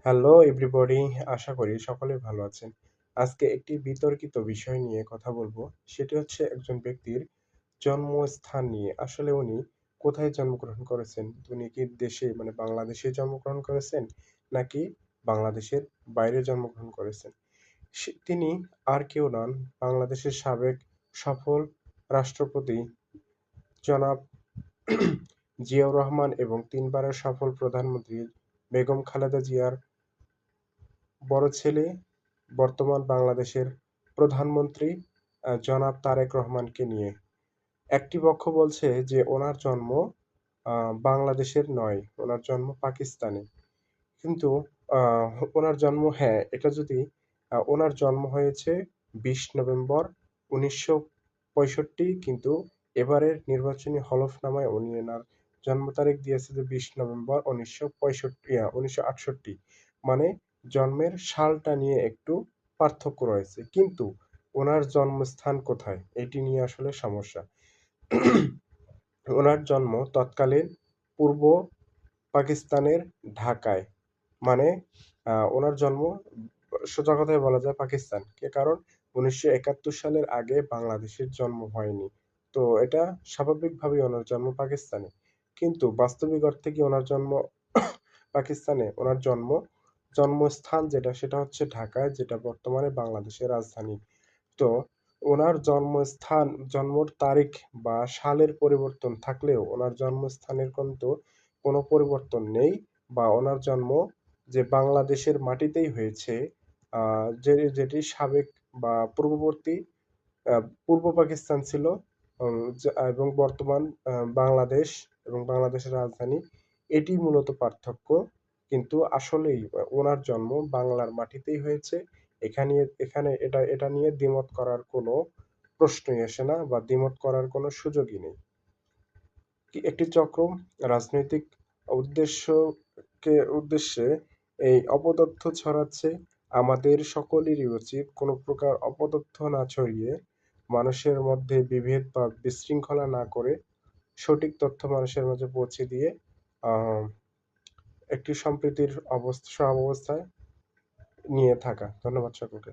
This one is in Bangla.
হ্যালো এভরিবডি, আশা করি সকলে ভালো আছেন। আজকে একটি বিতর্কিত বিষয় নিয়ে কথা বলবো। সেটি হচ্ছে একজন ব্যক্তির জন্মস্থান নিয়ে। আসলে উনি কোথায় জন্মগ্রহণ করেছেন? উনি কি দেশে মানে বাংলাদেশে জন্মগ্রহণ করেছেন? নাকি বাংলাদেশের বাইরে জন্মগ্রহণ করেছেন? তিনি আর কেউ নন, বাংলাদেশের সাবেক সফল রাষ্ট্রপতি জনাব জিয়াউর রহমান এবং ৩ বারের সফল প্রধানমন্ত্রী বেগম খালেদা জিয়ার বড় ছেলে, বর্তমান বাংলাদেশের প্রধানমন্ত্রী জনাব তারেক রহমানকে নিয়ে। একটি পক্ষ বলছে যে ওনার জন্ম বাংলাদেশের নয়, ওনার জন্ম পাকিস্তানে। কিন্তু আ ওনার জন্ম, হ্যাঁ, এটা যদি ওনার জন্ম হয়েছে ২০ নভেম্বর ১৯৬৫, কিন্তু এবারের নির্বাচনী হলফনামায় উনি এনার জন্ম তারিখ দিয়েছে যে ২০ নভেম্বর ১৯৬৮। মানে জন্মের সালটা নিয়ে একটু পার্থক্য রয়েছে। কিন্তু ওনার জন্মস্থান কোথায়? এটি নিয়ে আসলে সমস্যা। ওনার জন্ম তৎকালীন পূর্ব পাকিস্তানের ঢাকায়। মানে ওনার জন্ম সোজা কথায় বলা যায় পাকিস্তান। কারণ ১৯৭১ সালের আগে বাংলাদেশের জন্ম হয়নি। তো এটা স্বাভাবিকভাবেই ওনার জন্ম পাকিস্তানে। কিন্তু বাস্তবিক অর্থে কি ওনার জন্ম পাকিস্তানে? ওনার জন্মস্থান যেটা সেটা হচ্ছে ঢাকায়, যেটা বর্তমানে বাংলাদেশের রাজধানী। তো ওনার জন্মস্থান, জন্মর তারিখ বা সালের পরিবর্তন থাকলেও ওনার জন্মস্থানের কিন্তু কোনো পরিবর্তন নেই, বা ওনার জন্ম যে বাংলাদেশের মাটিতেই হয়েছে, যেটি সাবেক বা পূর্ববর্তী আ পূর্ব পাকিস্তান ছিল, এবং বর্তমান বাংলাদেশ এবং বাংলাদেশের রাজধানী। এটি মূলত পার্থক্য। কিন্তু আসলেই ওনার জন্ম বাংলার মাটিতেই হয়েছে। এখানে এখানে এটা এটা নিয়ে দ্বিমত করার কোনো প্রশ্নই আসে না, বা দ্বিমত করার কোনো সুযোগই নেই। একটি চক্র রাজনৈতিক উদ্দেশ্যে এই অপতথ্য ছড়াচ্ছে। আমাদের সকলেরই উচিত কোনো প্রকার অপতথ্য না ছড়িয়ে, মানুষের মধ্যে বিভেদ বা বিশৃঙ্খলা না করে সঠিক তথ্য মানুষের মাঝে পৌঁছে দিয়ে আ একটি সম্প্রীতির সহাবস্থায় নিয়ে থাকা। ধন্যবাদ সকলকে।